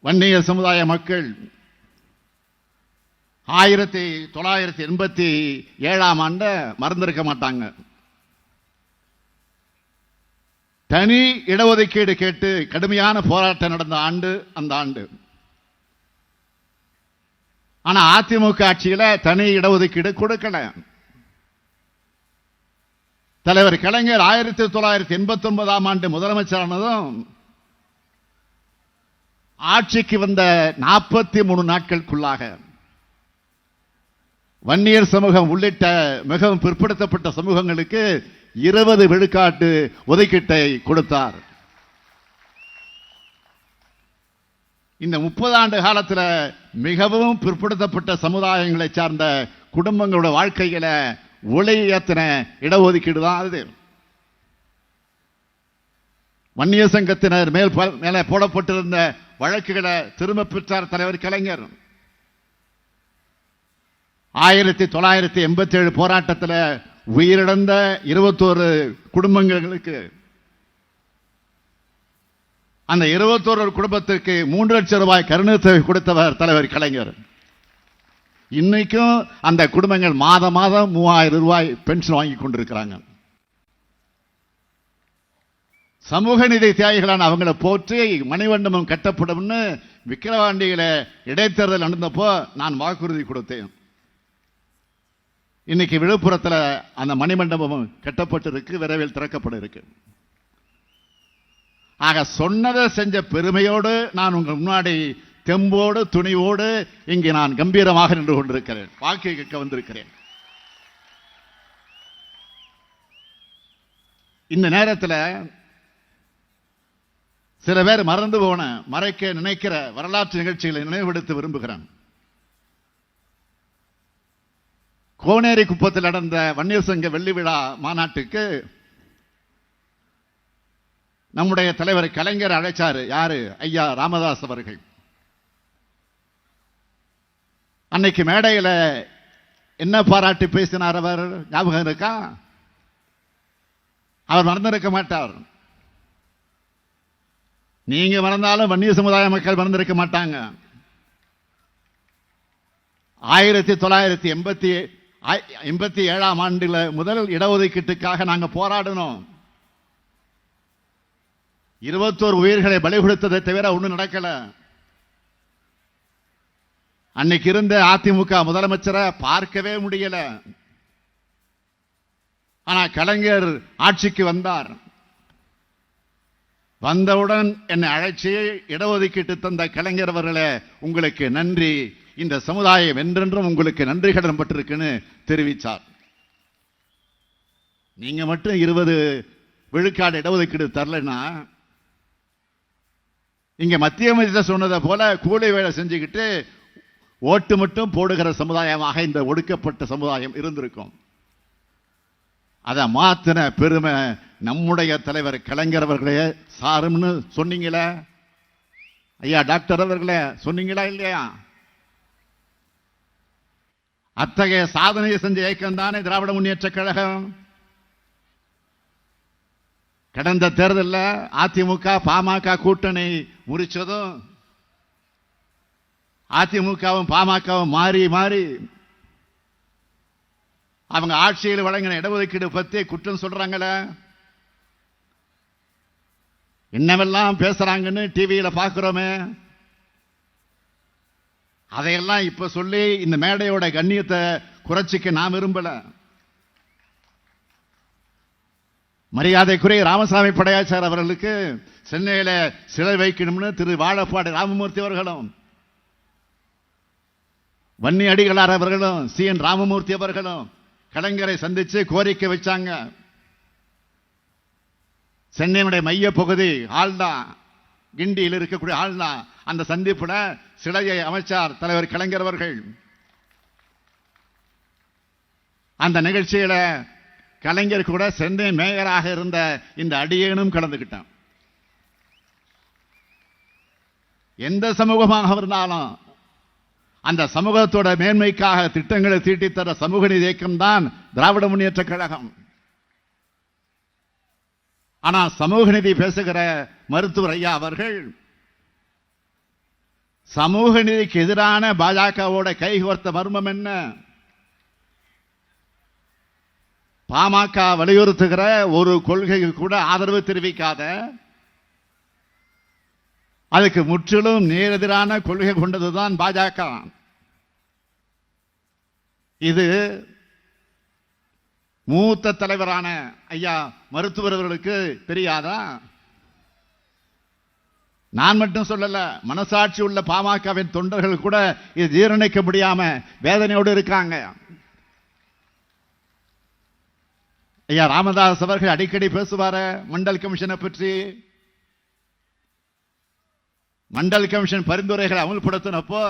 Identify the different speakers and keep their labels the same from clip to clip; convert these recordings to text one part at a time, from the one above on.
Speaker 1: வன்னியர் சமுதாய மக்கள் 1987 மறந்திருக்க மாட்டாங்க. தனி இடஒதுக்கீடு கேட்டு கடுமையான போராட்டம் நடந்த ஆண்டு அந்த ஆண்டு. ஆனா அதிமுக ஆட்சியில தனி இடஒதுக்கீடு கொடுக்கல. தலைவர் கலைஞர் 1989 முதலமைச்சரானதும் ஆட்சிக்கு வந்த 43 நாட்களுக்குள்ளாக வன்னியர் சமூகம் உள்ளிட்ட மிகவும் பிற்படுத்தப்பட்ட சமூகங்களுக்கு 20 விழுக்காட்டு ஒதுக்கீட்டை கொடுத்தார். இந்த 30 ஆண்டு காலத்தில் மிகவும் பிற்படுத்தப்பட்ட சமுதாயங்களை சார்ந்த குடும்பங்களோட வாழ்க்கையில ஒளி ஏத்தின இடஒதுக்கீடு தான் அது. வன்னியர் சங்கத்தினர் மேலே போடப்பட்டிருந்த வழக்குகளை திரும்ப பெற்றார் தலைவர் கலைஞர். 1987 போராட்டத்தில் உயிரிழந்த 21 குடும்பங்களுக்கு அந்த 21 குடும்பத்திற்கு 3 லட்சம் ரூபாய் கருணை கொடுத்தவர் தலைவர் கலைஞர். இன்னைக்கும் அந்த குடும்பங்கள் மாதம் 3000 ரூபாய் பென்ஷன் வாங்கி கொண்டிருக்கிறாங்க. சமூக நீதி தியாகிகளான அவங்களை போற்றி மணிமண்டபம் கட்டப்படும் விக்கிரவாண்டியில இடைத்தேர்தல் நடந்தப்போ நான் வாக்குறுதி கொடுத்தேன். இன்னைக்கு விழுப்புரத்தில் அந்த மணிமண்டபம் கட்டப்பட்டிருக்கு, விரைவில் திறக்கப்பட இருக்கு. ஆக சொன்னதை செஞ்ச பெருமையோடு நான் உங்கள் முன்னாடி தெம்போடு துணிவோடு இங்கே நான் கம்பீரமாக நின்று கொண்டிருக்கிறேன். வாக்கு கேட்க வந்திருக்கிறேன். இந்த நேரத்தில் சில பேர் மறந்து போன மறைக்க நினைக்கிற வரலாற்று நிகழ்ச்சிகளை நினைவுபடுத்த விரும்புகிறேன். கோனேரி குப்பத்தில் நடந்த வன்னியர் சங்க வெள்ளி விழா மாநாட்டுக்கு நம்முடைய தலைவர் கலைஞர் அழைச்சாரு. யாரு? ஐயா ராமதாஸ் அவர்கள். அன்னைக்கு மேடையில என்ன பாராட்டி பேசினார் அவர் ஞாபகம் இருக்கா? அவர் மறந்திருக்க மாட்டார். நீங்க மறந்தாலும் வன்னியர் சமுதாய மக்கள் மறந்திருக்க மாட்டாங்க. 1987 முதல் இடஒதுக்கீட்டுக்காக நாங்க போராடணும். 21 உயிர்களை பலி கொடுத்ததை தவிர ஒன்றும் நடக்கல. அன்னைக்கு இருந்த அதிமுக முதலமைச்சரை பார்க்கவே முடியல. ஆனா கலைஞர் ஆட்சிக்கு வந்தார். வந்தவுடன் என்னை அழைச்சி இடஒதுக்கீட்டு தந்த கலைஞர் அவர்களே, உங்களுக்கு நன்றி, இந்த சமுதாயம் என்றென்றும் உங்களுக்கு நன்றி கடன் பட்டிருக்குன்னு தெரிவித்தார். நீங்க மட்டும் 20 விழுக்காடு இடஒதுக்கீடு தரலன்னா இங்க மத்திய அமைச்சர் சொன்னதை போல கூலி வேலை செஞ்சுக்கிட்டு ஓட்டு மட்டும் போடுகிற சமுதாயமாக இந்த ஒடுக்கப்பட்ட சமுதாயம் இருந்திருக்கும். அதை மாத்தின பெருமை நம்முடைய தலைவர் கலைஞர் அவர்களே சாரும்னு சொன்னீங்களே ஐயா, டாக்டர் அவர்களே சொன்னீங்களா இல்லையா? அத்தகைய சாதனையை செஞ்ச இயக்கம் தானே திராவிட முன்னேற்ற கழகம். கடந்த தேர்தலில் அதிமுக பாமக கூட்டணி முறிச்சதும் அதிமுகவும் பாமகவும் மாறி மாறி அவங்க ஆட்சியில் வழங்கின இடஒதுக்கீடு பத்தி குற்றம் சொல்றாங்களே, என்னவெல்லாம் பேசுறாங்கன்னு டிவியில பார்க்கிறோமே, அதையெல்லாம் இப்ப சொல்லி இந்த மேடையோட கண்ணியத்தை குறைச்சிக்க நான் விரும்பல. மரியாதைக்குரிய ராமசாமி படையாச்சார் அவர்களுக்கு சென்னையில சிலை வைக்கணும்னு திரு வாழப்பாடி ராமமூர்த்தி அவர்களும், வன்னி அடிகளார் அவர்களும், CN ராமமூர்த்தி அவர்களும் கலைஞரை சந்திச்சு கோரிக்கை வச்சாங்க. சென்னையினுடைய மைய பகுதி ஆள்தா, கிண்டியில் இருக்கக்கூடிய ஆள்தா, அந்த சந்திப்புல சிலையை அமைச்சார் தலைவர் கலைஞர் அவர்கள். அந்த நிகழ்ச்சியில கலைஞர் கூட சென்னை மேயராக இருந்த இந்த அடியேனும் கலந்துகிட்டான். எந்த சமூகமாக இருந்தாலும் அந்த சமூகத்தோட மேன்மைக்காக திட்டங்களை தீட்டித்தர சமூக நீதி இயக்கம் தான் திராவிட முன்னேற்ற கழகம். ஆனா சமூக நீதி பேசுகிற மருத்துவர் ஐயா அவர்கள் சமூக நீதிக்கு எதிரான பாஜகவோட கைகோர்த்த மர்மம் என்ன? பாமக வலியுறுத்துகிற ஒரு கொள்கைக்கு கூட ஆதரவு தெரிவிக்காத, அதுக்கு முற்றிலும் நேரெதிரான கொள்கை கொண்டதுதான் பாஜக. இது மூத்த தலைவரான ஐயா மருத்துவர் அவர்களுக்கு தெரியாதா? நான் மட்டும் சொல்லல, மனசாட்சி உள்ள பாமகவின் தொண்டர்கள் கூட இது ஜீரணிக்க முடியாம வேதனையோடு இருக்காங்க. ஐயா ராமதாஸ் அவர்கள் அடிக்கடி பேசுவார மண்டல் கமிஷனை பற்றி. மண்டல் கமிஷன் பரிந்துரைகளை அமல்படுத்தினப்போ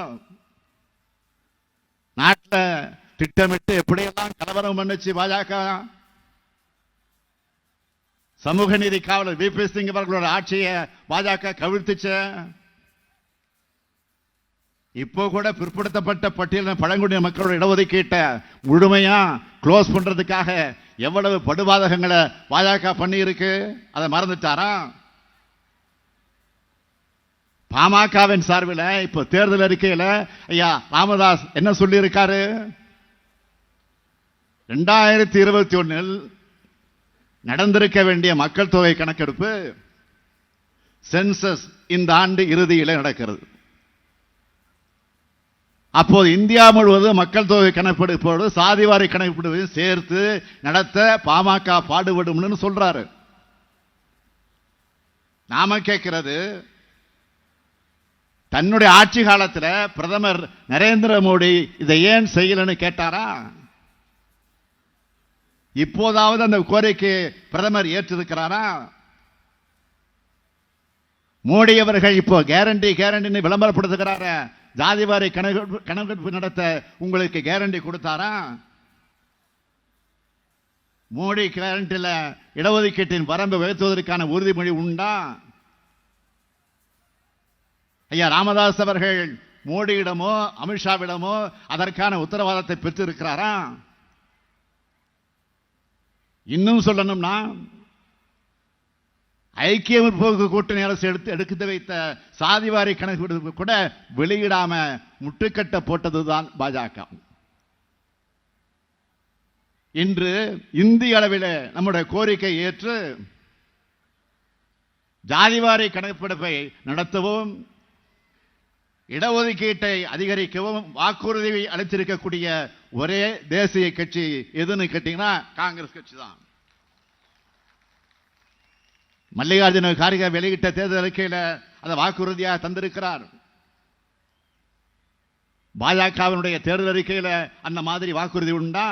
Speaker 1: நாட்டில் திட்டமிட்டு எப்படியெல்லாம் கலவரம் பண்ணுச்சு பாஜக. சமூக நீதி காவலர் VP சிங் அவர்களோட ஆட்சியை பாஜக கவிழ்த்துச்ச. இப்போ கூட பிற்படுத்தப்பட்ட பட்டியலின பழங்குடியின மக்களோட இடஒதுக்கீட்டை முழுமையா க்ளோஸ் பண்றதுக்காக எவ்வளவு படுபாதகங்களை பாஜக பண்ணி இருக்கு, அதை மறந்துட்டாரா? பாமகவின் சார்பில் இப்போ தேர்தல் அறிக்கையில் ஐயா ராமதாஸ் என்ன சொல்லி இருக்காரு? 2021 நடந்திருக்க வேண்டிய மக்கள் தொகை கணக்கெடுப்பு சென்சஸ் இந்த ஆண்டு இறுதியில் நடக்கிறது. அப்போது இந்தியா முழுவதும் மக்கள் தொகை கணக்கெடுப்போடு சாதிவாரி கணக்கெடுப்பையும் சேர்த்து நடத்த பாமக பாடுபடும் சொல்றாரு. நாம கேட்கிறது, தன்னுடைய ஆட்சி காலத்தில் பிரதமர் நரேந்திர மோடி இதை ஏன் செய்யலன்னு கேட்டாரா? இப்போதாவது அந்த கோரிக்கை பிரதமர் ஏற்றிருக்கிறாரா? மோடி அவர்கள் இப்போ கேரண்டி விளம்பரப்படுத்துகிறார, ஜாதிவாரி கணக்கெடுப்பு நடத்த உங்களுக்கு கேரண்டி கொடுத்தாரா? மோடி கேரண்டில இடஒதுக்கீட்டின் வரம்பு உயர்த்துவதற்கான உறுதிமொழி உண்டா? ஐயா ராமதாஸ் அவர்கள் மோடியிடமோ அமித்ஷாவிடமோ அதற்கான உத்தரவாதத்தை பெற்றிருக்கிறாரா? இன்னும் சொல்லணும்னா, ஐக்கிய முற்போக்கு கூட்டணி அரசு எடுத்து வைத்த சாதிவாரி கணக்கு கூட வெளியிடாம முட்டுக்கட்ட போட்டதுதான் பாஜக. இன்று இந்திய அளவில் நம்முடைய கோரிக்கை ஏற்று ஜாதிவாரி கணக்கெடுப்பை நடத்தவும் இடஒதுக்கீட்டை அதிகரிக்கவும் வாக்குறுதி அளித்திருக்கக்கூடிய ஒரே தேசிய கட்சி எதுன்னு கேட்டீங்கன்னா காங்கிரஸ் கட்சி தான். மல்லிகார்ஜுன கார்கே வெளியிட்ட தேர்தல் அறிக்கையில் அதை வாக்குறுதியாக தந்திருக்கிறார். பாஜகவினுடைய தேர்தல் அறிக்கையில் அந்த மாதிரி வாக்குறுதி உண்டா?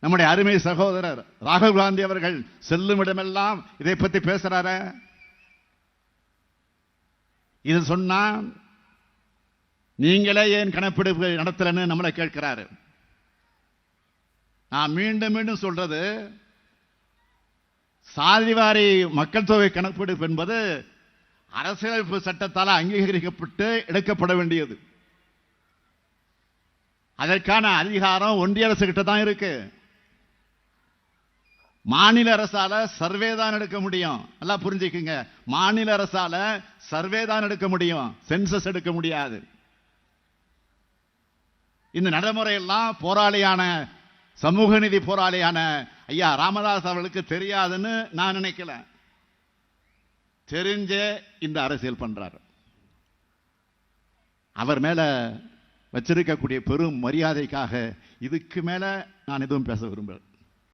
Speaker 1: நம்முடைய அருமை சகோதரர் ராகுல் காந்தி அவர்கள் செல்லும் இடமெல்லாம் இதை பற்றி பேசுறாரு. இது சொன்னா நீங்களே ஏன் கணக்கெடுப்பு நடத்தலன்னு நம்மளை கேட்கிறாரு. நான் மீண்டும் மீண்டும் சொல்றது, சாதிவாரி மக்கள் தொகை கணக்கெடுப்பு என்பது அரசியலமைப்பு சட்டத்தால் அங்கீகரிக்கப்பட்டு எடுக்கப்பட வேண்டியது. அதற்கான அதிகாரம் ஒன்றிய அரசு கிட்ட தான் இருக்கு. மாநில அரசால சர்வே தான் எடுக்க முடியும். நல்லா புரிஞ்சுக்குங்க, மாநில அரசால சர்வே தான் எடுக்க முடியும், சென்சஸ் எடுக்க முடியாது. இந்த நடைமுறையெல்லாம் போராளியான சமூக நீதி போராளியான ஐயா ராமதாஸ் அவர்களுக்கு தெரியாதுன்னு நான் நினைக்கல. தெரிஞ்சே இந்த அரசியல் பண்றாரு. அவர் மேல வச்சிருக்கக்கூடிய பெரும் மரியாதைக்காக இதுக்கு மேல நான் எதுவும் பேச விரும்புகிறேன்.